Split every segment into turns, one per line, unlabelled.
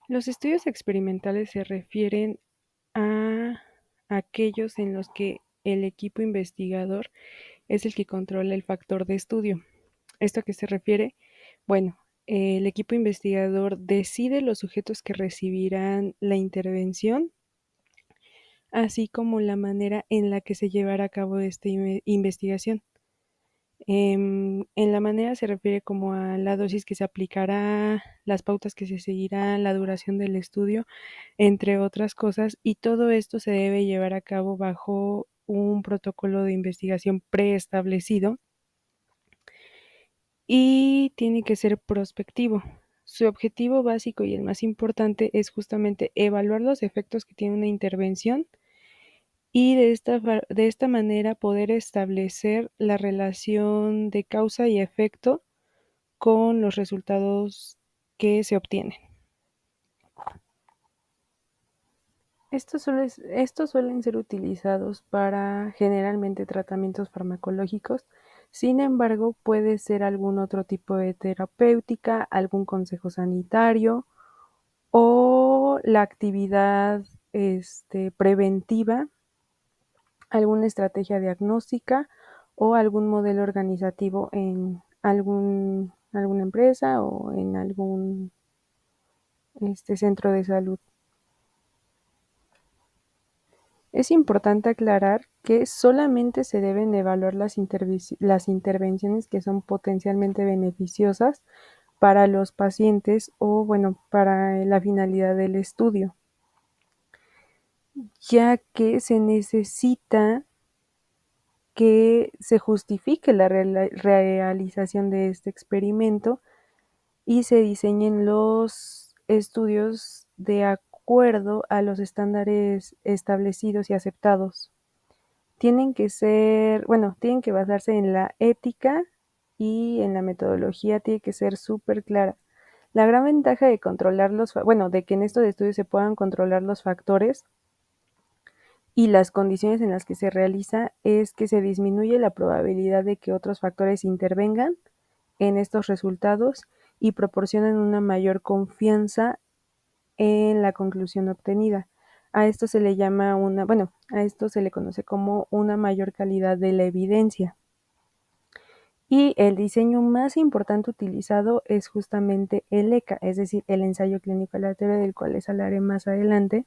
Los estudios experimentales se refieren a aquellos en los que el equipo investigador es el que controla el factor de estudio. ¿Esto a qué se refiere? Bueno, el equipo investigador decide los sujetos que recibirán la intervención, así como la manera en la que se llevará a cabo esta investigación. En la manera se refiere como a la dosis que se aplicará, las pautas que se seguirán, la duración del estudio, entre otras cosas, y todo esto se debe llevar a cabo bajo un protocolo de investigación preestablecido y tiene que ser prospectivo. Su objetivo básico y el más importante es justamente evaluar los efectos que tiene una intervención y de esta manera poder establecer la relación de causa y efecto con los resultados que se obtienen. Estos suelen ser utilizados para generalmente tratamientos farmacológicos, sin embargo puede ser algún otro tipo de terapéutica, algún consejo sanitario o la actividad preventiva, alguna estrategia diagnóstica o algún modelo organizativo en alguna empresa o en algún centro de salud. Es importante aclarar que solamente se deben evaluar las intervenciones que son potencialmente beneficiosas para los pacientes o, bueno, para la finalidad del estudio, ya que se necesita que se justifique la realización de este experimento y se diseñen los estudios de acuerdo a los estándares establecidos y aceptados. Tienen que basarse en la ética y en la metodología tiene que ser súper clara. La gran ventaja de controlar de que en estos estudios se puedan controlar los factores y las condiciones en las que se realiza es que se disminuye la probabilidad de que otros factores intervengan en estos resultados y proporcionan una mayor confianza en la conclusión obtenida. A esto se le llama a esto se le conoce como una mayor calidad de la evidencia. Y el diseño más importante utilizado es justamente el ECA, es decir, el ensayo clínico aleatorio del cual les hablaré más adelante.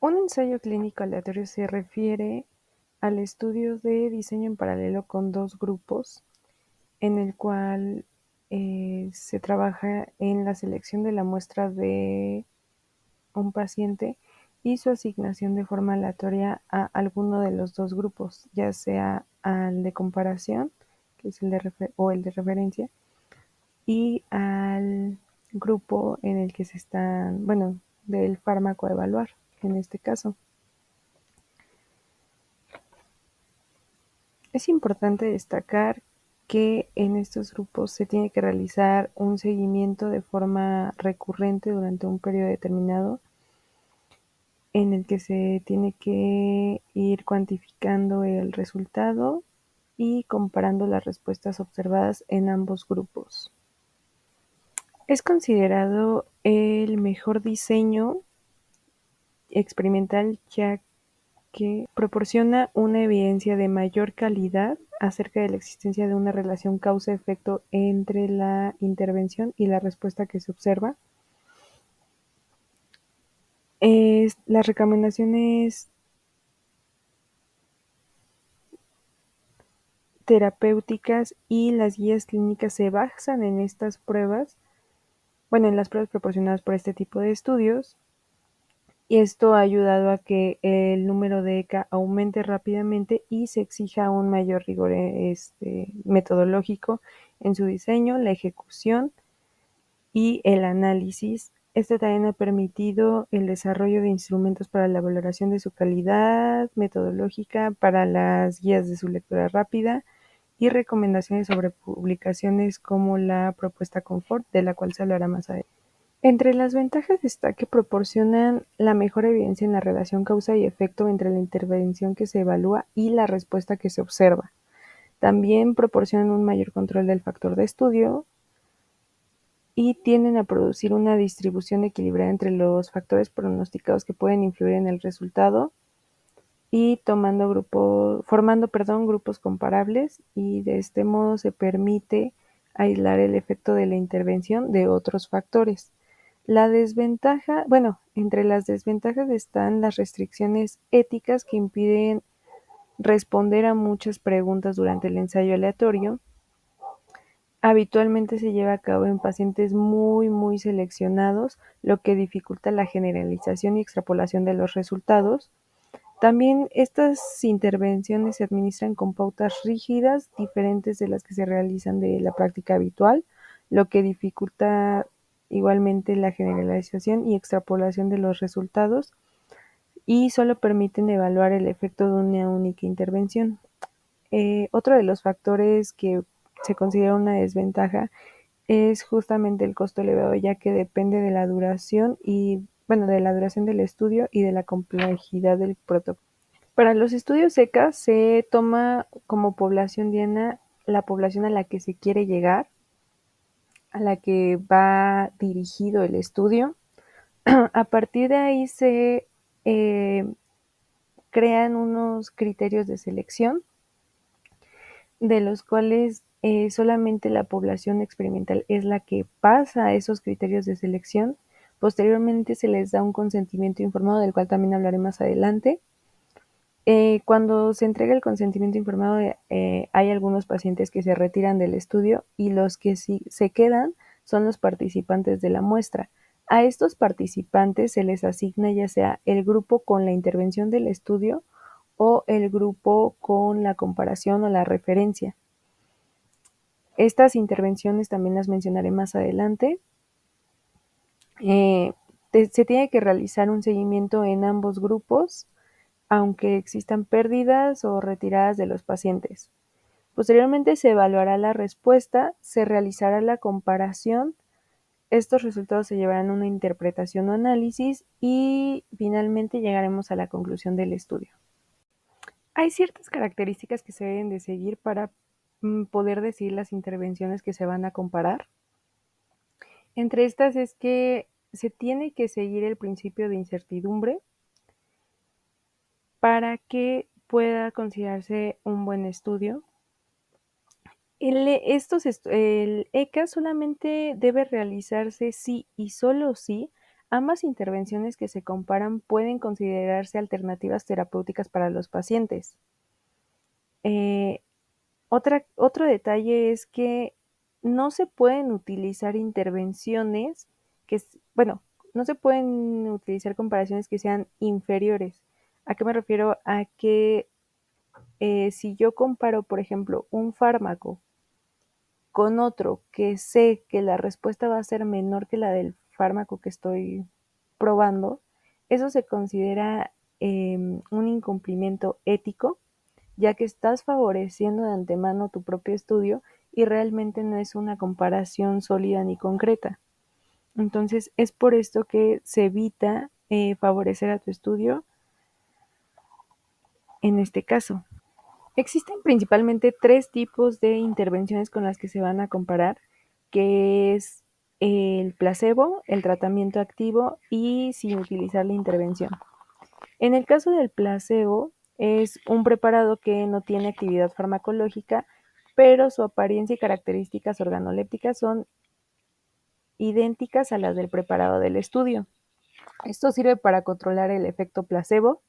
Un ensayo clínico aleatorio se refiere al estudio de diseño en paralelo con dos grupos, en el cual se trabaja en la selección de la muestra de un paciente y su asignación de forma aleatoria a alguno de los dos grupos, ya sea al de comparación, que es el de referencia, y al grupo en el que se están, del fármaco a evaluar, en este caso. Es importante destacar que en estos grupos se tiene que realizar un seguimiento de forma recurrente durante un periodo determinado en el que se tiene que ir cuantificando el resultado y comparando las respuestas observadas en ambos grupos. Es considerado el mejor diseño experimental ya que proporciona una evidencia de mayor calidad acerca de la existencia de una relación causa-efecto entre la intervención y la respuesta que se observa. Las recomendaciones terapéuticas y las guías clínicas se basan en estas pruebas, en las pruebas proporcionadas por este tipo de estudios, y esto ha ayudado a que el número de ECA aumente rápidamente y se exija un mayor rigor metodológico en su diseño, la ejecución y el análisis. Esto también ha permitido el desarrollo de instrumentos para la valoración de su calidad metodológica, para las guías de su lectura rápida y recomendaciones sobre publicaciones como la propuesta Confort, de la cual se hablará más adelante. Entre las ventajas está que proporcionan la mejor evidencia en la relación causa y efecto entre la intervención que se evalúa y la respuesta que se observa. También proporcionan un mayor control del factor de estudio y tienden a producir una distribución equilibrada entre los factores pronosticados que pueden influir en el resultado y formando grupos comparables, y de este modo se permite aislar el efecto de la intervención de otros factores. Entre las desventajas están las restricciones éticas que impiden responder a muchas preguntas durante el ensayo aleatorio. Habitualmente se lleva a cabo en pacientes muy seleccionados, lo que dificulta la generalización y extrapolación de los resultados. También estas intervenciones se administran con pautas rígidas, diferentes de las que se realizan de la práctica habitual, lo que dificulta igualmente la generalización y extrapolación de los resultados, y solo permiten evaluar el efecto de una única intervención. Otro de los factores que se considera una desventaja es justamente el costo elevado, ya que depende de la duración del estudio y de la complejidad del protocolo. Para los estudios ECA se toma como población diana la población a la que se quiere llegar, a la que va dirigido el estudio. A partir de ahí se crean unos criterios de selección, de los cuales solamente la población experimental es la que pasa a esos criterios de selección. Posteriormente se les da un consentimiento informado, del cual también hablaré más adelante. Cuando se entrega el consentimiento informado, hay algunos pacientes que se retiran del estudio, y los que sí se quedan son los participantes de la muestra. A estos participantes se les asigna ya sea el grupo con la intervención del estudio o el grupo con la comparación o la referencia. Estas intervenciones también las mencionaré más adelante. Se tiene que realizar un seguimiento en ambos grupos, aunque existan pérdidas o retiradas de los pacientes. Posteriormente se evaluará la respuesta, se realizará la comparación, estos resultados se llevarán a una interpretación o análisis, y finalmente llegaremos a la conclusión del estudio. Hay ciertas características que se deben de seguir para poder decidir las intervenciones que se van a comparar. Entre estas es que se tiene que seguir el principio de incertidumbre para que pueda considerarse un buen estudio. El ECA solamente debe realizarse si y solo si ambas intervenciones que se comparan pueden considerarse alternativas terapéuticas para los pacientes. Otro detalle es que no se pueden utilizar intervenciones no se pueden utilizar comparaciones que sean inferiores. ¿A qué me refiero? A que si yo comparo, por ejemplo, un fármaco con otro que sé que la respuesta va a ser menor que la del fármaco que estoy probando, eso se considera un incumplimiento ético, ya que estás favoreciendo de antemano tu propio estudio y realmente no es una comparación sólida ni concreta. Entonces, es por esto que se evita favorecer a tu estudio en este caso. Existen principalmente 3 tipos de intervenciones con las que se van a comparar, que es el placebo, el tratamiento activo y sin utilizar la intervención. En el caso del placebo, es un preparado que no tiene actividad farmacológica, pero su apariencia y características organolépticas son idénticas a las del preparado del estudio. Esto sirve para controlar el efecto placebo,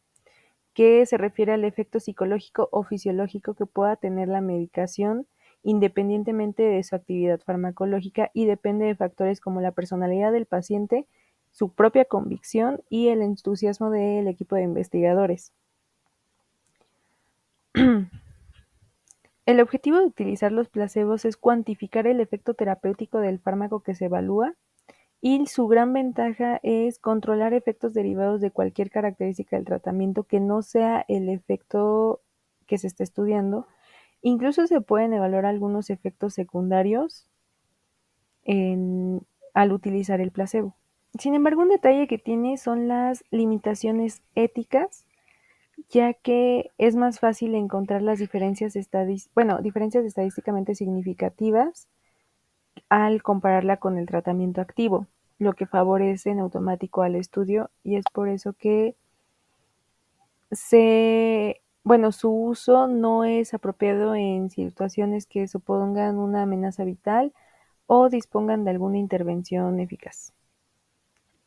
que se refiere al efecto psicológico o fisiológico que pueda tener la medicación independientemente de su actividad farmacológica, y depende de factores como la personalidad del paciente, su propia convicción y el entusiasmo del equipo de investigadores. El objetivo de utilizar los placebos es cuantificar el efecto terapéutico del fármaco que se evalúa, y su gran ventaja es controlar efectos derivados de cualquier característica del tratamiento que no sea el efecto que se está estudiando. Incluso se pueden evaluar algunos efectos secundarios al utilizar el placebo. Sin embargo, un detalle que tiene son las limitaciones éticas, ya que es más fácil encontrar las diferencias estadísticamente significativas al compararla con el tratamiento activo, lo que favorece en automático al estudio, y es por eso que su uso no es apropiado en situaciones que supongan una amenaza vital o dispongan de alguna intervención eficaz.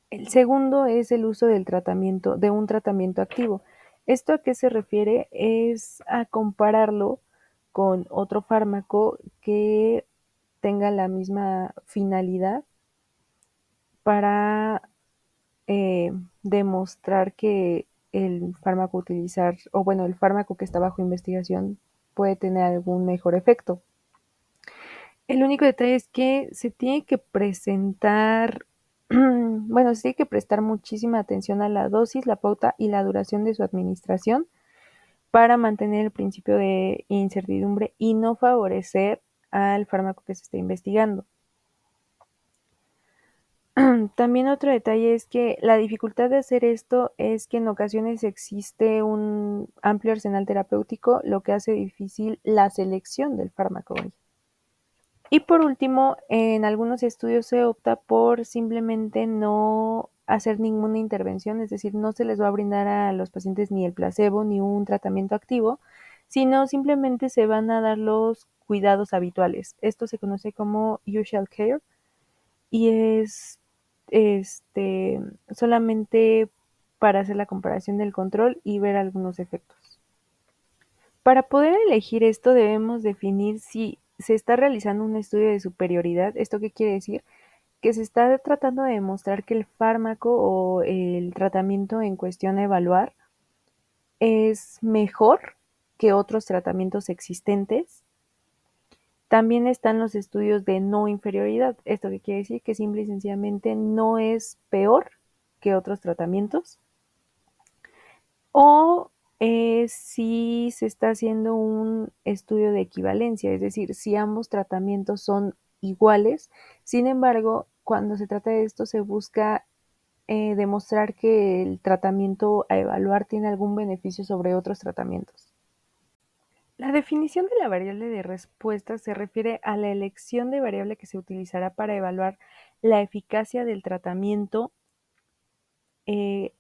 El segundo es el uso de un tratamiento activo. ¿Esto a qué se refiere? Es a compararlo con otro fármaco que tenga la misma finalidad para demostrar que el fármaco el fármaco que está bajo investigación puede tener algún mejor efecto. El único detalle es que se tiene que presentar, se tiene que prestar muchísima atención a la dosis, la pauta y la duración de su administración para mantener el principio de incertidumbre y no favorecer al fármaco que se está investigando. También otro detalle es que la dificultad de hacer esto es que en ocasiones existe un amplio arsenal terapéutico, lo que hace difícil la selección del fármaco. Y por último, en algunos estudios se opta por simplemente no hacer ninguna intervención, es decir, no se les va a brindar a los pacientes ni el placebo ni un tratamiento activo, sino simplemente se van a dar los cuidados habituales. Esto se conoce como usual care y es solamente para hacer la comparación del control y ver algunos efectos. Para poder elegir esto debemos definir si se está realizando un estudio de superioridad. ¿Esto qué quiere decir? Que se está tratando de demostrar que el fármaco o el tratamiento en cuestión a evaluar es mejor que otros tratamientos existentes. También están los estudios de no inferioridad. ¿Esto qué quiere decir? Que simple y sencillamente no es peor que otros tratamientos. O si se está haciendo un estudio de equivalencia, es decir, si ambos tratamientos son iguales. Sin embargo, cuando se trata de esto se busca demostrar que el tratamiento a evaluar tiene algún beneficio sobre otros tratamientos. La definición de la variable de respuesta se refiere a la elección de variable que se utilizará para evaluar la eficacia del tratamiento, eh,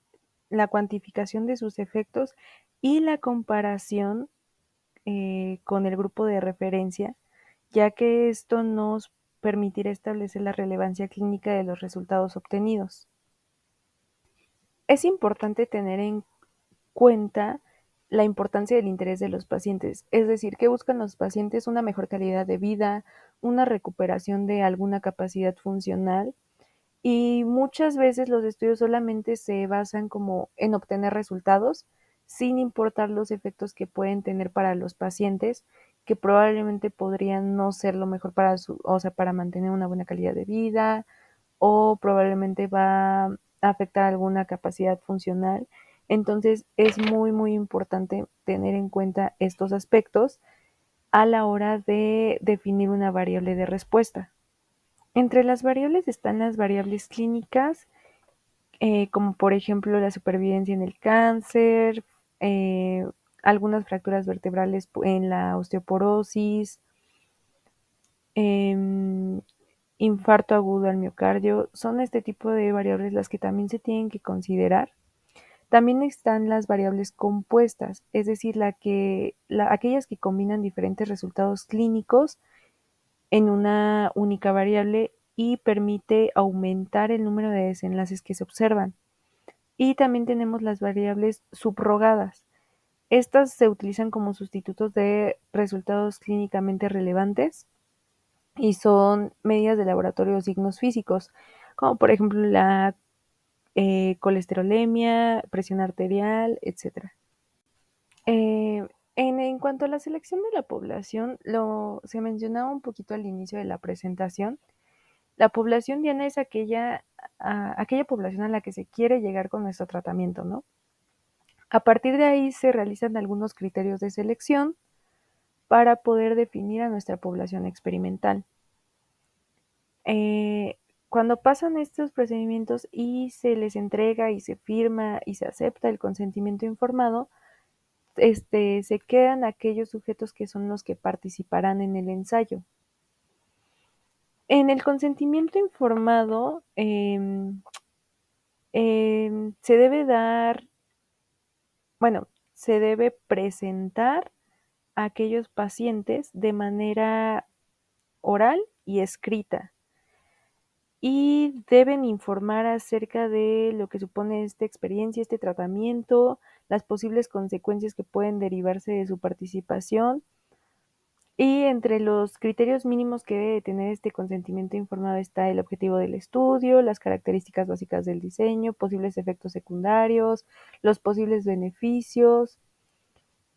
la cuantificación de sus efectos y la comparación con el grupo de referencia, ya que esto nos permitirá establecer la relevancia clínica de los resultados obtenidos. Es importante tener en cuenta la importancia del interés de los pacientes, es decir, que buscan los pacientes una mejor calidad de vida, una recuperación de alguna capacidad funcional, y muchas veces los estudios solamente se basan como en obtener resultados sin importar los efectos que pueden tener para los pacientes, que probablemente podrían no ser lo mejor para mantener una buena calidad de vida, o probablemente va a afectar alguna capacidad funcional. Entonces es muy, muy importante tener en cuenta estos aspectos a la hora de definir una variable de respuesta. Entre las variables están las variables clínicas, como por ejemplo la supervivencia en el cáncer, algunas fracturas vertebrales en la osteoporosis, eh, infarto agudo al miocardio. Son este tipo de variables las que también se tienen que considerar. También están las variables compuestas, es decir, aquellas que combinan diferentes resultados clínicos en una única variable y permite aumentar el número de desenlaces que se observan. Y también tenemos las variables subrogadas. Estas se utilizan como sustitutos de resultados clínicamente relevantes y son medidas de laboratorio o signos físicos, como por ejemplo la colesterolemia, presión arterial, etcétera. En cuanto a la selección de la población, se mencionaba un poquito al inicio de la presentación. La población diana es aquella población a la que se quiere llegar con nuestro tratamiento, ¿no? A partir de ahí se realizan algunos criterios de selección para poder definir a nuestra población experimental. Cuando pasan estos procedimientos y se les entrega y se firma y se acepta el consentimiento informado, se quedan aquellos sujetos que son los que participarán en el ensayo. En el consentimiento informado se debe dar, bueno, se debe presentar a aquellos pacientes de manera oral y escrita y deben informar acerca de lo que supone esta experiencia, este tratamiento, las posibles consecuencias que pueden derivarse de su participación. Y entre los criterios mínimos que debe tener este consentimiento informado está el objetivo del estudio, las características básicas del diseño, posibles efectos secundarios, los posibles beneficios.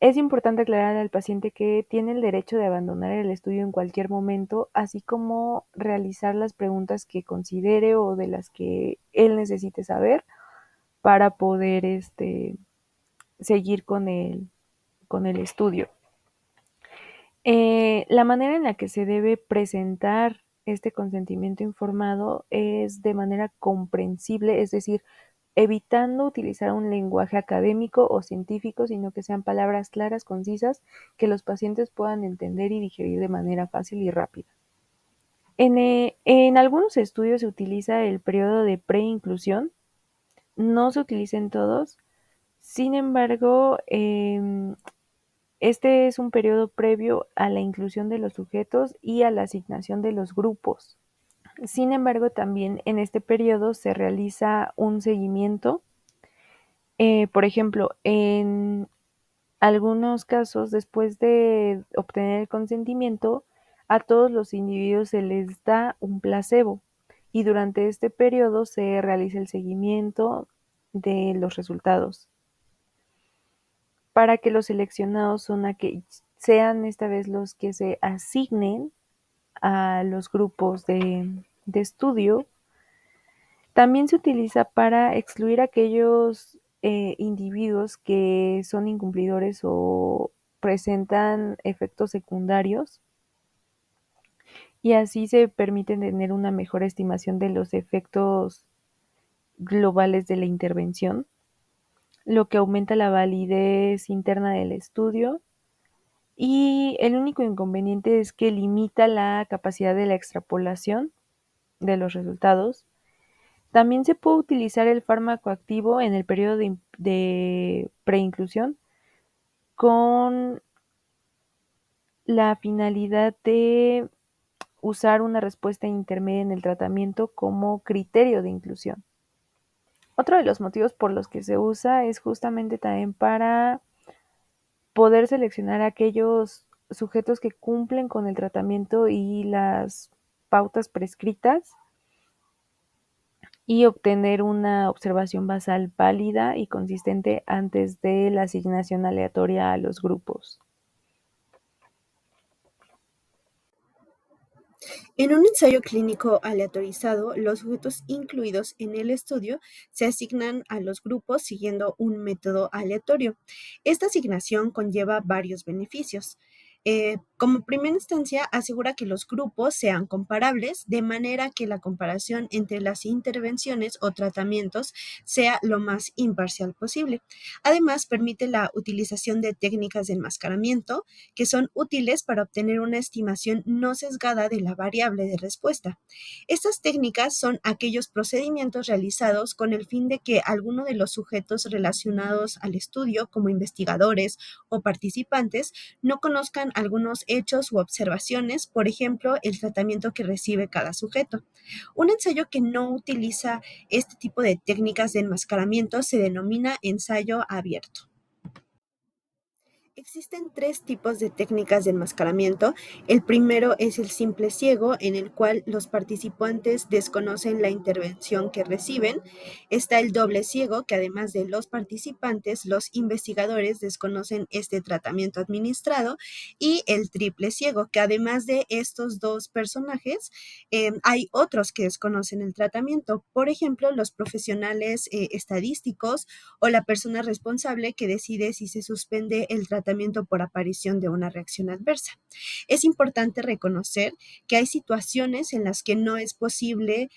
Es importante aclarar al paciente que tiene el derecho de abandonar el estudio en cualquier momento, así como realizar las preguntas que considere o de las que él necesite saber para poder seguir con el estudio. La manera en la que se debe presentar este consentimiento informado es de manera comprensible, es decir, evitando utilizar un lenguaje académico o científico, sino que sean palabras claras, concisas, que los pacientes puedan entender y digerir de manera fácil y rápida. En algunos estudios se utiliza el periodo de preinclusión, no se utiliza en todos, sin embargo, este es un periodo previo a la inclusión de los sujetos y a la asignación de los grupos. Sin embargo, también en este periodo se realiza un seguimiento. Por ejemplo, en algunos casos, después de obtener el consentimiento, a todos los individuos se les da un placebo y durante este periodo se realiza el seguimiento de los resultados para que los seleccionados sean esta vez los que se asignen a los grupos de estudio. También se utiliza para excluir aquellos individuos que son incumplidores o presentan efectos secundarios y así se permite tener una mejor estimación de los efectos globales de la intervención, lo que aumenta la validez interna del estudio. Y el único inconveniente es que limita la capacidad de la extrapolación de los resultados. También se puede utilizar el fármaco activo en el periodo de preinclusión con la finalidad de usar una respuesta intermedia en el tratamiento como criterio de inclusión. Otro de los motivos por los que se usa es justamente también para poder seleccionar aquellos sujetos que cumplen con el tratamiento y las pautas prescritas y obtener una observación basal válida y consistente antes de la asignación aleatoria a los grupos.
En un ensayo clínico aleatorizado, los sujetos incluidos en el estudio se asignan a los grupos siguiendo un método aleatorio. Esta asignación conlleva varios beneficios. Como primera instancia, asegura que los grupos sean comparables, de manera que la comparación entre las intervenciones o tratamientos sea lo más imparcial posible. Además, permite la utilización de técnicas de enmascaramiento, que son útiles para obtener una estimación no sesgada de la variable de respuesta. Estas técnicas son aquellos procedimientos realizados con el fin de que alguno de los sujetos relacionados al estudio, como investigadores o participantes, no conozcan algunos hechos u observaciones, por ejemplo, el tratamiento que recibe cada sujeto. Un ensayo que no utiliza este tipo de técnicas de enmascaramiento se denomina ensayo abierto. Existen tres tipos de técnicas de enmascaramiento. El primero es el simple ciego, en el cual los participantes desconocen la intervención que reciben. Está el doble ciego, que además de los participantes, los investigadores desconocen este tratamiento administrado. Y el triple ciego, que además de estos dos personajes, hay otros que desconocen el tratamiento. Por ejemplo, los profesionales estadísticos o la persona responsable que decide si se suspende el tratamiento tratamiento por aparición de una reacción adversa. Es importante reconocer que hay situaciones en las que no es posible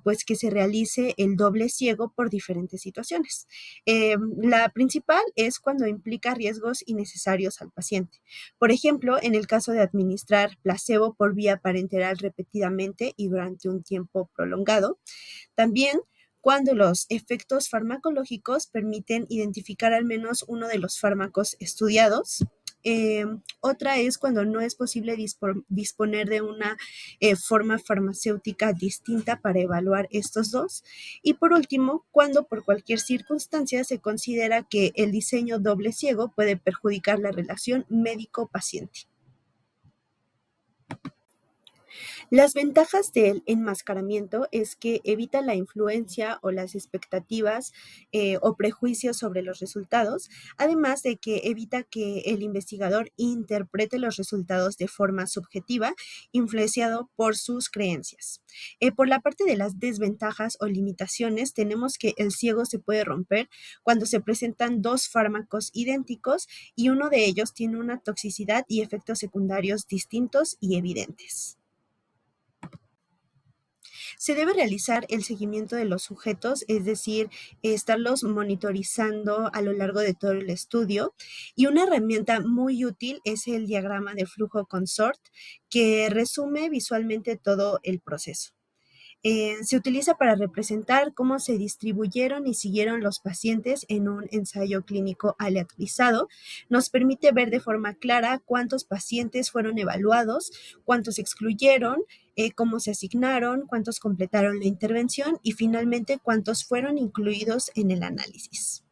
pues que se realice el doble ciego por diferentes situaciones. La principal es cuando implica riesgos innecesarios al paciente. Por ejemplo, en el caso de administrar placebo por vía parenteral repetidamente y durante un tiempo prolongado. También cuando los efectos farmacológicos permiten identificar al menos uno de los fármacos estudiados. Otra es cuando no es posible disponer de una forma farmacéutica distinta para evaluar estos dos. Y por último, cuando por cualquier circunstancia se considera que el diseño doble ciego puede perjudicar la relación médico-paciente. Las ventajas del enmascaramiento es que evita la influencia o las expectativas o prejuicios sobre los resultados, además de que evita que el investigador interprete los resultados de forma subjetiva, influenciado por sus creencias. Por la parte de las desventajas o limitaciones, tenemos que el ciego se puede romper cuando se presentan dos fármacos idénticos y uno de ellos tiene una toxicidad y efectos secundarios distintos y evidentes. Se debe realizar el seguimiento de los sujetos, es decir, estarlos monitorizando a lo largo de todo el estudio. Y una herramienta muy útil es el diagrama de flujo consort, que resume visualmente todo el proceso. Se utiliza para representar cómo se distribuyeron y siguieron los pacientes en un ensayo clínico aleatorizado. Nos permite ver de forma clara cuántos pacientes fueron evaluados, cuántos se excluyeron, cómo se asignaron, cuántos completaron la intervención y finalmente cuántos fueron incluidos en el análisis.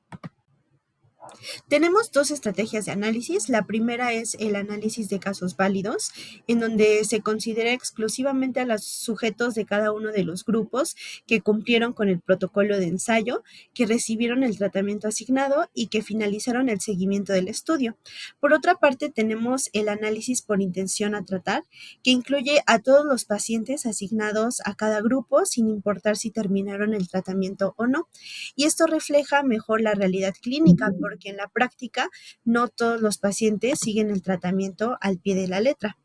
Tenemos dos estrategias de análisis. La primera es el análisis de casos válidos, en donde se considera exclusivamente a los sujetos de cada uno de los grupos que cumplieron con el protocolo de ensayo, que recibieron el tratamiento asignado y que finalizaron el seguimiento del estudio. Por otra parte, tenemos el análisis por intención a tratar, que incluye a todos los pacientes asignados a cada grupo, sin importar si terminaron el tratamiento o no. Y esto refleja mejor la realidad clínica, porque en la práctica no todos los pacientes siguen el tratamiento al pie de la letra.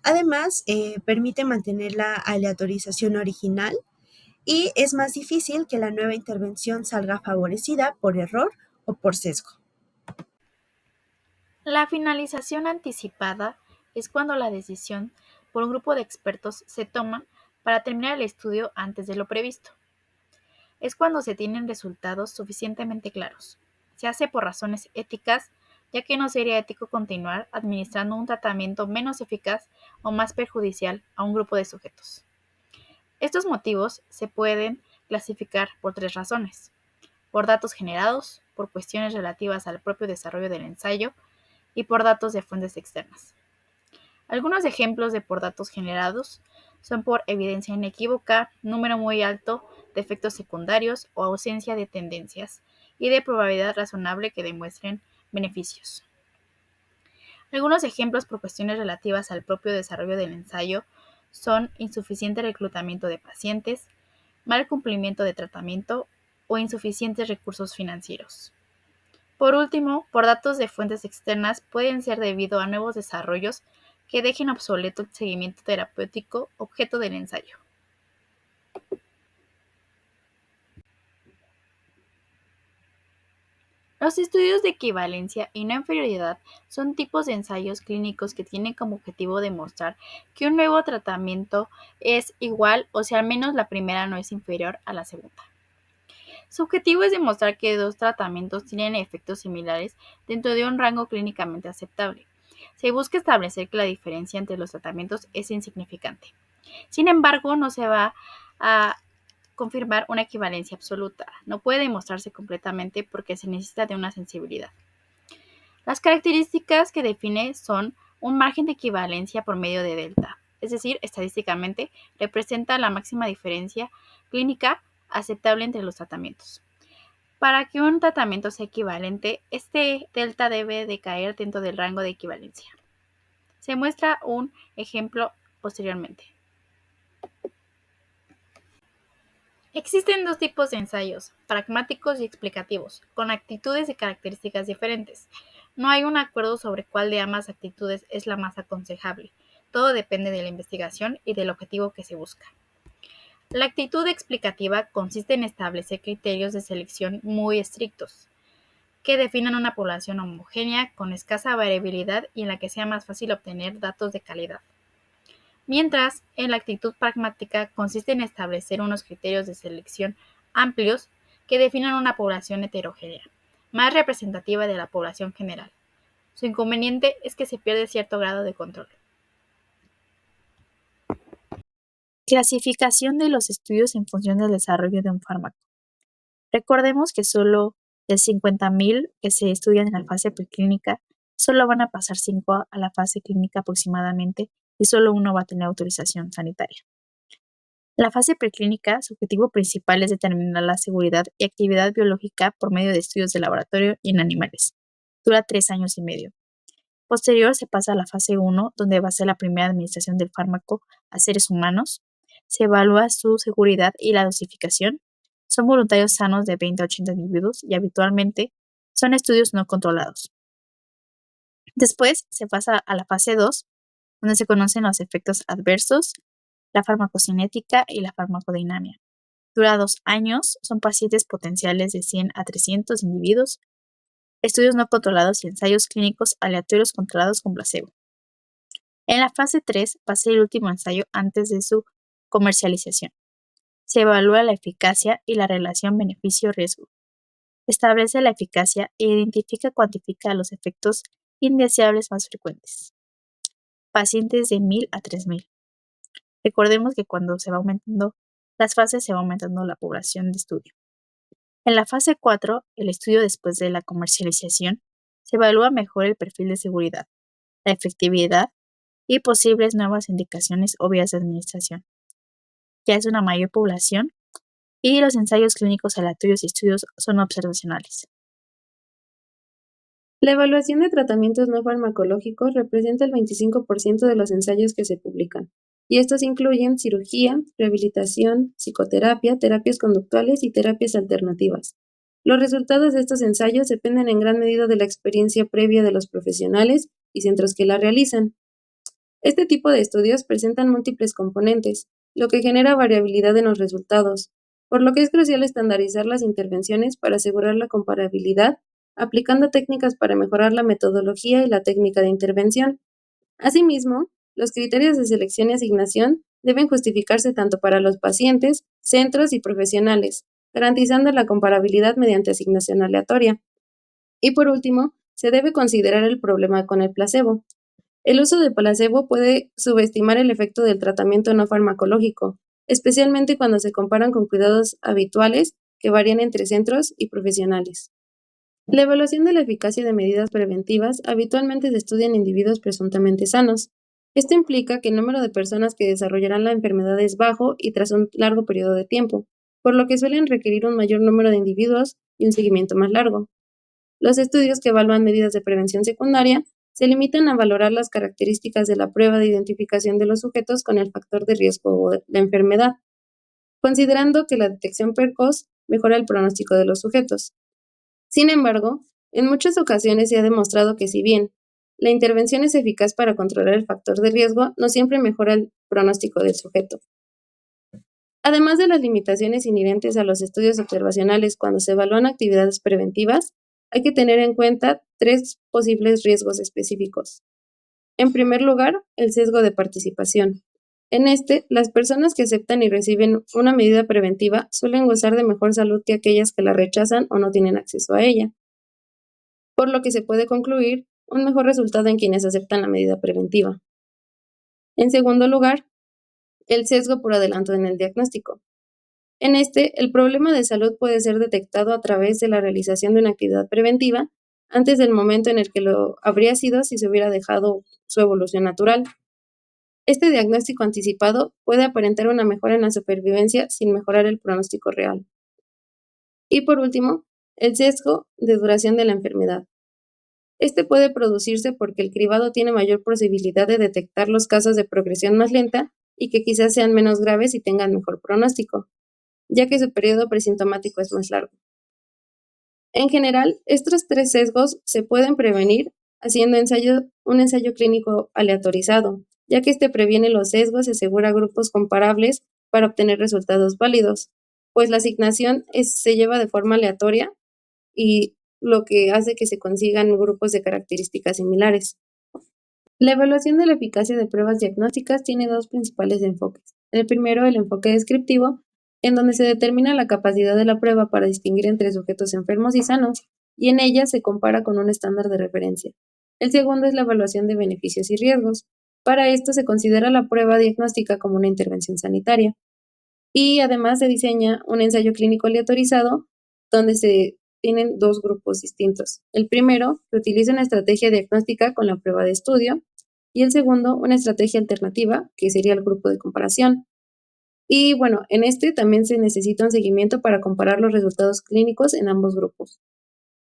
Además, permite mantener la aleatorización original y es más difícil que la nueva intervención salga favorecida por error o por sesgo.
La finalización anticipada es cuando la decisión por un grupo de expertos se toma para terminar el estudio antes de lo previsto. Es cuando se tienen resultados suficientemente claros. Se hace por razones éticas, ya que no sería ético continuar administrando un tratamiento menos eficaz o más perjudicial a un grupo de sujetos. Estos motivos se pueden clasificar por tres razones: por datos generados, por cuestiones relativas al propio desarrollo del ensayo y por datos de fuentes externas. Algunos ejemplos de por datos generados son por evidencia inequívoca, número muy alto de efectos secundarios o ausencia de tendencias y de probabilidad razonable que demuestren beneficios. Algunos ejemplos por cuestiones relativas al propio desarrollo del ensayo son insuficiente reclutamiento de pacientes, mal cumplimiento de tratamiento o insuficientes recursos financieros. Por último, por datos de fuentes externas pueden ser debido a nuevos desarrollos que dejen obsoleto el seguimiento terapéutico objeto del ensayo. Los estudios de equivalencia y no inferioridad son tipos de ensayos clínicos que tienen como objetivo demostrar que un nuevo tratamiento es igual o si al menos la primera no es inferior a la segunda. Su objetivo es demostrar que dos tratamientos tienen efectos similares dentro de un rango clínicamente aceptable. Se busca establecer que la diferencia entre los tratamientos es insignificante. Sin embargo, no se va a confirmar una equivalencia absoluta. No puede demostrarse completamente porque se necesita de una sensibilidad. Las características que define son un margen de equivalencia por medio de delta, es decir, estadísticamente representa la máxima diferencia clínica aceptable entre los tratamientos. Para que un tratamiento sea equivalente, este delta debe de caer dentro del rango de equivalencia. Se muestra un ejemplo posteriormente. Existen dos tipos de ensayos, pragmáticos y explicativos, con actitudes y características diferentes. No hay un acuerdo sobre cuál de ambas actitudes es la más aconsejable. Todo depende de la investigación y del objetivo que se busca. La actitud explicativa consiste en establecer criterios de selección muy estrictos, que definan una población homogénea con escasa variabilidad y en la que sea más fácil obtener datos de calidad. Mientras, en la actitud pragmática consiste en establecer unos criterios de selección amplios que definan una población heterogénea, más representativa de la población general. Su inconveniente es que se pierde cierto grado de control. Clasificación de los estudios en función del desarrollo de un fármaco. Recordemos que solo de 50.000 que se estudian en la fase preclínica, solo van a pasar 5 a la fase clínica aproximadamente y solo uno va a tener autorización sanitaria. La fase preclínica, su objetivo principal es determinar la seguridad y actividad biológica por medio de estudios de laboratorio y en animales. Dura 3 años y medio. Posterior se pasa a la fase 1, donde va a ser la primera administración del fármaco a seres humanos. Se evalúa su seguridad y la dosificación. Son voluntarios sanos de 20 a 80 individuos y habitualmente son estudios no controlados. Después se pasa a la fase 2, donde se conocen los efectos adversos, la farmacocinética y la farmacodinámica. Dura 2 años, son pacientes potenciales de 100 a 300 individuos, estudios no controlados y ensayos clínicos aleatorios controlados con placebo. En la fase 3 va a ser el último ensayo antes de su comercialización. Se evalúa la eficacia y la relación beneficio-riesgo. Establece la eficacia e identifica y cuantifica los efectos indeseables más frecuentes. Pacientes de 1,000 a 3,000. Recordemos que cuando se va aumentando las fases, se va aumentando la población de estudio. En la fase 4, el estudio después de la comercialización, se evalúa mejor el perfil de seguridad, la efectividad y posibles nuevas indicaciones o vías de administración. Ya es una mayor población y los ensayos clínicos aleatorios y estudios son observacionales.
La evaluación de tratamientos no farmacológicos representa el 25% de los ensayos que se publican, y estos incluyen cirugía, rehabilitación, psicoterapia, terapias conductuales y terapias alternativas. Los resultados de estos ensayos dependen en gran medida de la experiencia previa de los profesionales y centros que la realizan. Este tipo de estudios presentan múltiples componentes, lo que genera variabilidad en los resultados, por lo que es crucial estandarizar las intervenciones para asegurar la comparabilidad, aplicando técnicas para mejorar la metodología y la técnica de intervención. Asimismo, los criterios de selección y asignación deben justificarse tanto para los pacientes, centros y profesionales, garantizando la comparabilidad mediante asignación aleatoria. Y por último, se debe considerar el problema con el placebo. El uso de placebo puede subestimar el efecto del tratamiento no farmacológico, especialmente cuando se comparan con cuidados habituales que varían entre centros y profesionales. La evaluación de la eficacia de medidas preventivas habitualmente se estudia en individuos presuntamente sanos. Esto implica que el número de personas que desarrollarán la enfermedad es bajo y tras un largo periodo de tiempo, por lo que suelen requerir un mayor número de individuos y un seguimiento más largo. Los estudios que evalúan medidas de prevención secundaria se limitan a valorar las características de la prueba de identificación de los sujetos con el factor de riesgo o de la enfermedad, considerando que la detección precoz mejora el pronóstico de los sujetos. Sin embargo, en muchas ocasiones se ha demostrado que si bien la intervención es eficaz para controlar el factor de riesgo, no siempre mejora el pronóstico del sujeto. Además de las limitaciones inherentes a los estudios observacionales cuando se evalúan actividades preventivas, hay que tener en cuenta 3 posibles riesgos específicos. En primer lugar, el sesgo de participación. En este, las personas que aceptan y reciben una medida preventiva suelen gozar de mejor salud que aquellas que la rechazan o no tienen acceso a ella, por lo que se puede concluir un mejor resultado en quienes aceptan la medida preventiva. En segundo lugar, el sesgo por adelanto en el diagnóstico. En este, el problema de salud puede ser detectado a través de la realización de una actividad preventiva antes del momento en el que lo habría sido si se hubiera dejado su evolución natural. Este diagnóstico anticipado puede aparentar una mejora en la supervivencia sin mejorar el pronóstico real. Y por último, el sesgo de duración de la enfermedad. Este puede producirse porque el cribado tiene mayor posibilidad de detectar los casos de progresión más lenta y que quizás sean menos graves y tengan mejor pronóstico, ya que su periodo presintomático es más largo.
En general, estos tres sesgos se pueden prevenir haciendo un ensayo clínico aleatorizado, ya que este previene los sesgos y asegura grupos comparables para obtener resultados válidos, pues la asignación se lleva de forma aleatoria y lo que hace que se consigan grupos de características similares. La evaluación de la eficacia de pruebas diagnósticas tiene dos principales enfoques. El primero, el enfoque descriptivo, en donde se determina la capacidad de la prueba para distinguir entre sujetos enfermos y sanos, y en ella se compara con un estándar de referencia. El segundo es la evaluación de beneficios y riesgos. Para esto se considera la prueba diagnóstica como una intervención sanitaria. Y además se diseña un ensayo clínico aleatorizado donde se tienen dos grupos distintos. El primero, que utiliza una estrategia diagnóstica con la prueba de estudio, y el segundo, una estrategia alternativa, que sería el grupo de comparación. Y bueno, en este también se necesita un seguimiento para comparar los resultados clínicos en ambos grupos.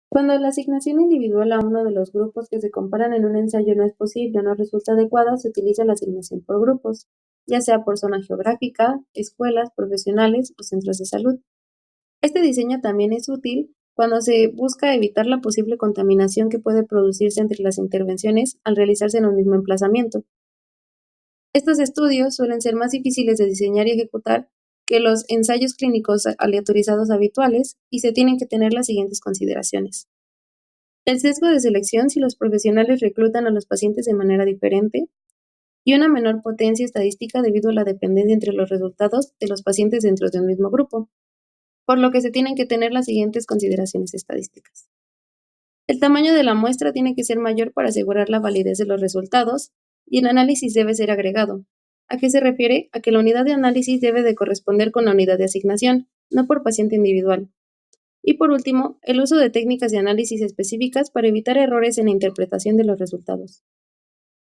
Cuando la asignación individual a uno de los grupos que se comparan en un ensayo no es posible o no resulta adecuada, se utiliza la asignación por grupos, ya sea por zona geográfica, escuelas, profesionales o centros de salud. Este diseño también es útil cuando se busca evitar la posible contaminación que puede producirse entre las intervenciones al realizarse en un mismo emplazamiento. Estos estudios suelen ser más difíciles de diseñar y ejecutar que los ensayos clínicos aleatorizados habituales y se tienen que tener las siguientes consideraciones. El sesgo de selección si los profesionales reclutan a los pacientes de manera diferente y una menor potencia estadística debido a la dependencia entre los resultados de los pacientes dentro de un mismo grupo, por lo que se tienen que tener las siguientes consideraciones estadísticas. El tamaño de la muestra tiene que ser mayor para asegurar la validez de los resultados y el análisis debe ser agregado. ¿A qué se refiere? A que la unidad de análisis debe de corresponder con la unidad de asignación, no por paciente individual. Y por último, el uso de técnicas de análisis específicas para evitar errores en la interpretación de los resultados.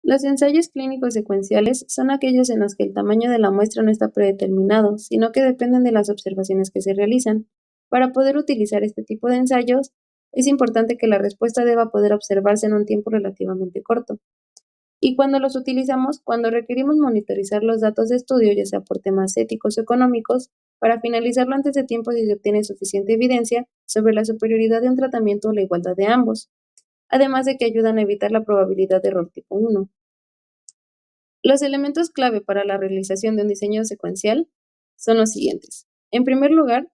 Los ensayos clínicos secuenciales son aquellos en los que el tamaño de la muestra no está predeterminado, sino que dependen de las observaciones que se realizan. Para poder utilizar este tipo de ensayos, es importante que la respuesta deba poder observarse en un tiempo relativamente corto. Y cuando los utilizamos, cuando requerimos monitorizar los datos de estudio, ya sea por temas éticos o económicos, para finalizarlo antes de tiempo si se obtiene suficiente evidencia sobre la superioridad de un tratamiento o la igualdad de ambos, además de que ayudan a evitar la probabilidad de error tipo 1. Los elementos clave para la realización de un diseño secuencial son los siguientes. En primer lugar,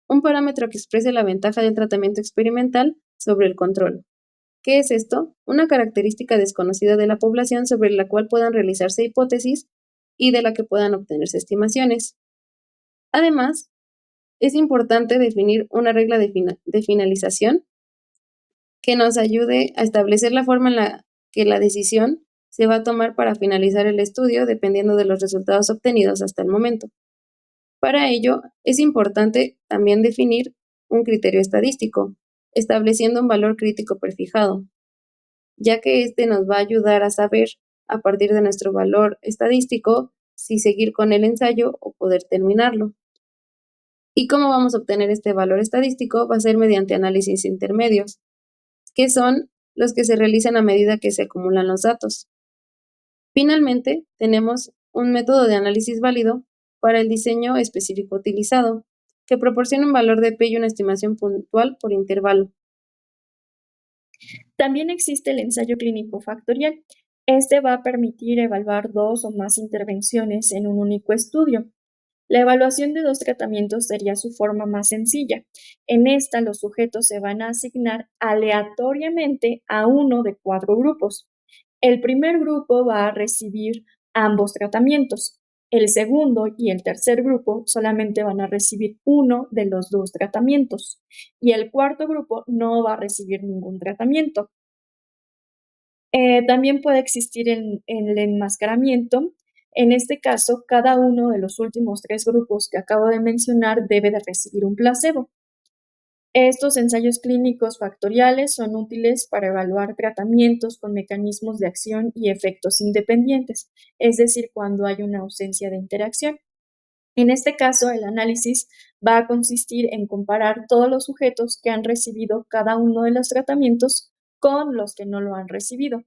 un parámetro que exprese la ventaja del tratamiento experimental sobre el control. ¿Qué es esto? Una característica desconocida de la población sobre la cual puedan realizarse hipótesis y de la que puedan obtenerse estimaciones. Además, es importante definir una regla de finalización que nos ayude a establecer la forma en la que la decisión se va a tomar para finalizar el estudio dependiendo de los resultados obtenidos hasta el momento. Para ello, es importante también definir un criterio estadístico, estableciendo un valor crítico prefijado, ya que este nos va a ayudar a saber, a partir de nuestro valor estadístico, si seguir con el ensayo o poder terminarlo. ¿Y cómo vamos a obtener este valor estadístico? Va a ser mediante análisis intermedios, que son los que se realizan a medida que se acumulan los datos. Finalmente, tenemos un método de análisis válido para el diseño específico utilizado, que proporciona un valor de P y una estimación puntual por intervalo.
También existe el ensayo clínico factorial. Este va a permitir evaluar dos o más intervenciones en un único estudio. La evaluación de dos tratamientos sería su forma más sencilla. En esta, los sujetos se van a asignar aleatoriamente a uno de 4 grupos. El primer grupo va a recibir ambos tratamientos. El segundo y el tercer grupo solamente van a recibir uno de los dos tratamientos. Y el cuarto grupo no va a recibir ningún tratamiento. También puede existir el enmascaramiento. En este caso, cada uno de los últimos 3 grupos que acabo de mencionar debe de recibir un placebo. Estos ensayos clínicos factoriales son útiles para evaluar tratamientos con mecanismos de acción y efectos independientes, es decir, cuando hay una ausencia de interacción. En este caso, el análisis va a consistir en comparar todos los sujetos que han recibido cada uno de los tratamientos con los que no lo han recibido,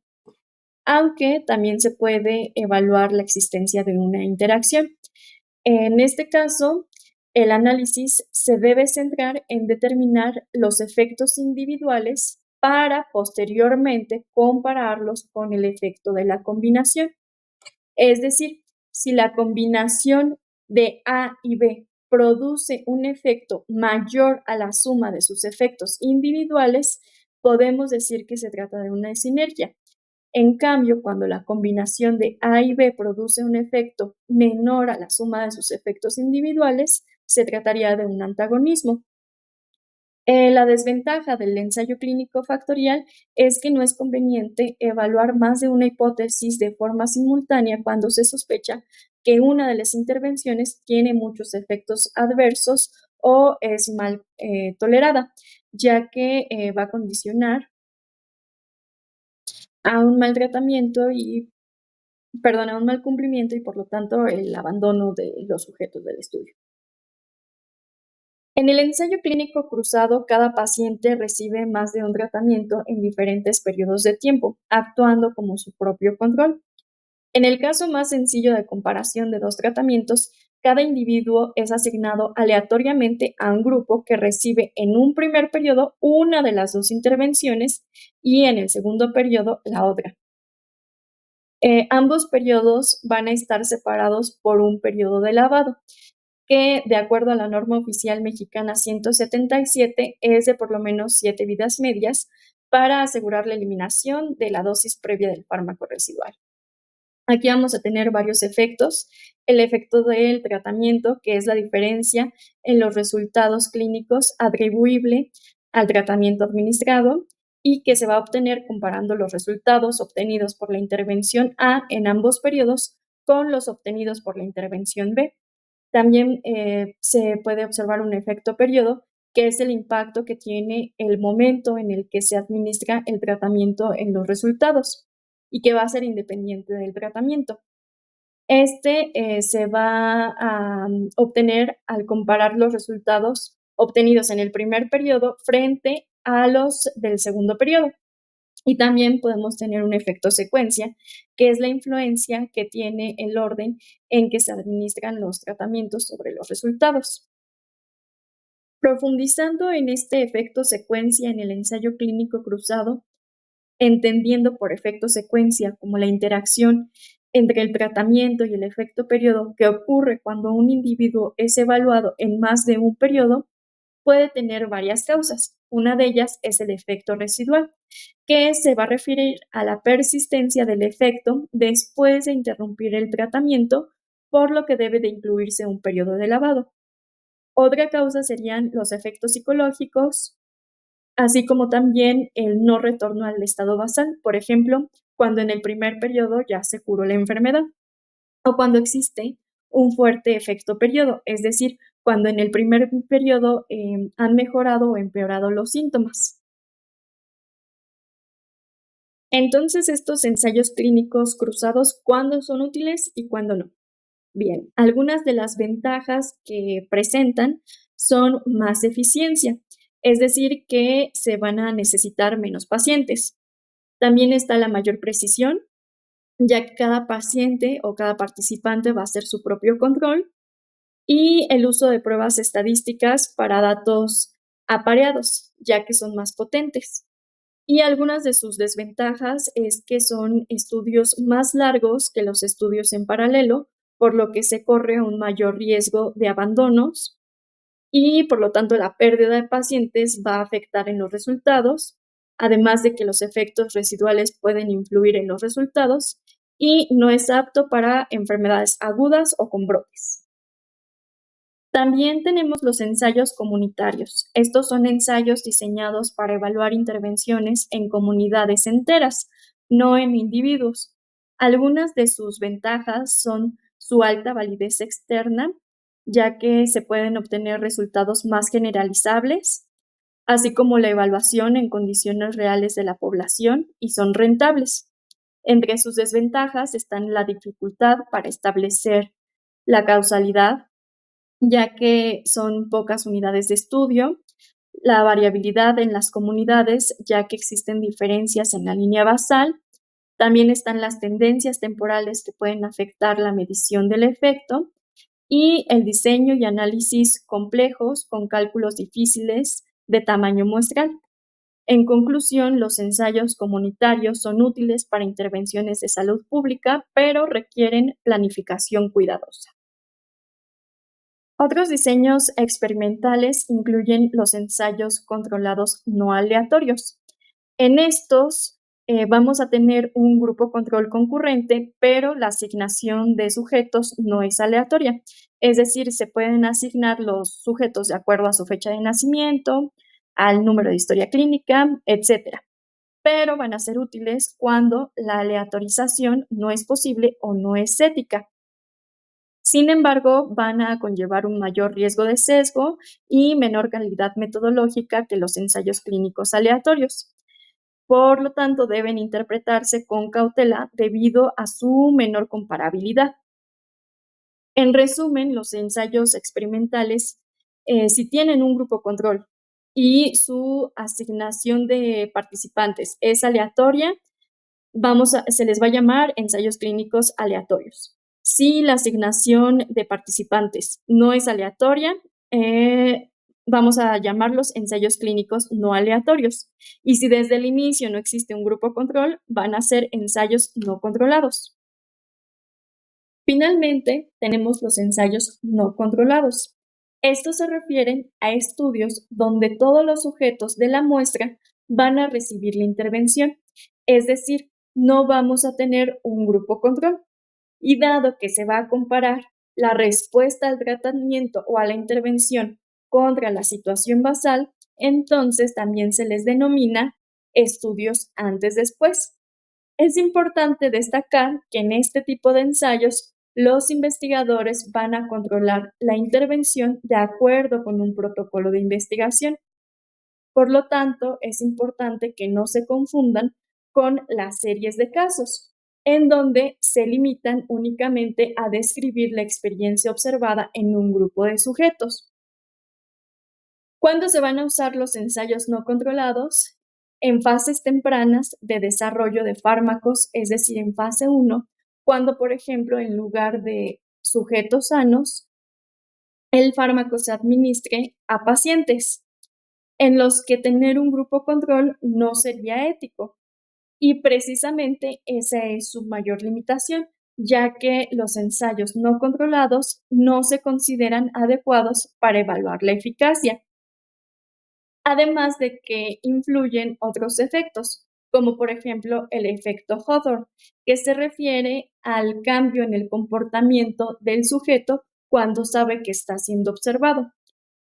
aunque también se puede evaluar la existencia de una interacción. En este caso, el análisis se debe centrar en determinar los efectos individuales para posteriormente compararlos con el efecto de la combinación. Es decir, si la combinación de A y B produce un efecto mayor a la suma de sus efectos individuales, podemos decir que se trata de una sinergia. En cambio, cuando la combinación de A y B produce un efecto menor a la suma de sus efectos individuales, se trataría de un antagonismo. La desventaja del ensayo clínico factorial es que no es conveniente evaluar más de una hipótesis de forma simultánea cuando se sospecha que una de las intervenciones tiene muchos efectos adversos o es mal tolerada, ya que va a condicionar a un mal tratamiento a un mal cumplimiento y por lo tanto el abandono de los sujetos del estudio. En el ensayo clínico cruzado, cada paciente recibe más de un tratamiento en diferentes periodos de tiempo, actuando como su propio control. En el caso más sencillo de comparación de dos tratamientos, cada individuo es asignado aleatoriamente a un grupo que recibe en un primer periodo una de las dos intervenciones y en el segundo periodo la otra. Ambos periodos van a estar separados por un periodo de lavado, que de acuerdo a la norma oficial mexicana 177 es de por lo menos 7 vidas medias para asegurar la eliminación de la dosis previa del fármaco residual. Aquí vamos a tener varios efectos. El efecto del tratamiento, que es la diferencia en los resultados clínicos atribuible al tratamiento administrado y que se va a obtener comparando los resultados obtenidos por la intervención A en ambos periodos con los obtenidos por la intervención B. También se puede observar un efecto periodo, que es el impacto que tiene el momento en el que se administra el tratamiento en los resultados y que va a ser independiente del tratamiento. Se va a obtener al comparar los resultados obtenidos en el primer periodo frente a los del segundo periodo. Y también podemos tener un efecto secuencia, que es la influencia que tiene el orden en que se administran los tratamientos sobre los resultados. Profundizando en este efecto secuencia en el ensayo clínico cruzado, entendiendo por efecto secuencia como la interacción entre el tratamiento y el efecto periodo que ocurre cuando un individuo es evaluado en más de un periodo, puede tener varias causas. Una de ellas es el efecto residual, que se va a referir a la persistencia del efecto después de interrumpir el tratamiento, por lo que debe de incluirse un periodo de lavado. Otra causa serían los efectos psicológicos, así como también el no retorno al estado basal, por ejemplo, cuando en el primer periodo ya se curó la enfermedad, o cuando existe un fuerte efecto periodo, es decir, cuando en el primer periodo han mejorado o empeorado los síntomas. Entonces, estos ensayos clínicos cruzados, ¿cuándo son útiles y cuándo no? Bien, algunas de las ventajas que presentan son más eficiencia, es decir, que se van a necesitar menos pacientes. También está la mayor precisión, ya que cada paciente o cada participante va a hacer su propio control, y el uso de pruebas estadísticas para datos apareados, ya que son más potentes. Y algunas de sus desventajas es que son estudios más largos que los estudios en paralelo, por lo que se corre un mayor riesgo de abandonos y por lo tanto la pérdida de pacientes va a afectar en los resultados, además de que los efectos residuales pueden influir en los resultados y no es apto para enfermedades agudas o con brotes. También tenemos los ensayos comunitarios. Estos son ensayos diseñados para evaluar intervenciones en comunidades enteras, no en individuos. Algunas de sus ventajas son su alta validez externa, ya que se pueden obtener resultados más generalizables, así como la evaluación en condiciones reales de la población y son rentables. Entre sus desventajas están la dificultad para establecer la causalidad, ya que son pocas unidades de estudio, la variabilidad en las comunidades, ya que existen diferencias en la línea basal, también están las tendencias temporales que pueden afectar la medición del efecto y el diseño y análisis complejos con cálculos difíciles de tamaño muestral. En conclusión, los ensayos comunitarios son útiles para intervenciones de salud pública, pero requieren planificación cuidadosa. Otros diseños experimentales incluyen los ensayos controlados no aleatorios. En estos vamos a tener un grupo control concurrente, pero la asignación de sujetos no es aleatoria. Es decir, se pueden asignar los sujetos de acuerdo a su fecha de nacimiento, al número de historia clínica, etc. Pero van a ser útiles cuando la aleatorización no es posible o no es ética. Sin embargo, van a conllevar un mayor riesgo de sesgo y menor calidad metodológica que los ensayos clínicos aleatorios. Por lo tanto, deben interpretarse con cautela debido a su menor comparabilidad. En resumen, los ensayos experimentales, si tienen un grupo control y su asignación de participantes es aleatoria, se les va a llamar ensayos clínicos aleatorios. Si la asignación de participantes no es aleatoria, vamos a llamarlos ensayos clínicos no aleatorios. Y si desde el inicio no existe un grupo control, van a ser ensayos no controlados. Finalmente, tenemos los ensayos no controlados. Estos se refieren a estudios donde todos los sujetos de la muestra van a recibir la intervención, es decir, no vamos a tener un grupo control. Y dado que se va a comparar la respuesta al tratamiento o a la intervención contra la situación basal, entonces también se les denomina estudios antes-después. Es importante destacar que en este tipo de ensayos los investigadores van a controlar la intervención de acuerdo con un protocolo de investigación. Por lo tanto, es importante que no se confundan con las series de casos, en donde se limitan únicamente a describir la experiencia observada en un grupo de sujetos. ¿Cuándo se van a usar los ensayos no controlados? En fases tempranas de desarrollo de fármacos, es decir, en fase 1, cuando, por ejemplo, en lugar de sujetos sanos, el fármaco se administre a pacientes, en los que tener un grupo control no sería ético. Y precisamente esa es su mayor limitación, ya que los ensayos no controlados no se consideran adecuados para evaluar la eficacia. Además de que influyen otros efectos, como por ejemplo el efecto Hawthorne, que se refiere al cambio en el comportamiento del sujeto cuando sabe que está siendo observado.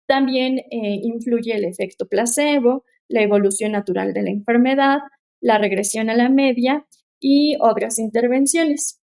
También influye el efecto placebo, la evolución natural de la enfermedad, la regresión a la media y otras intervenciones.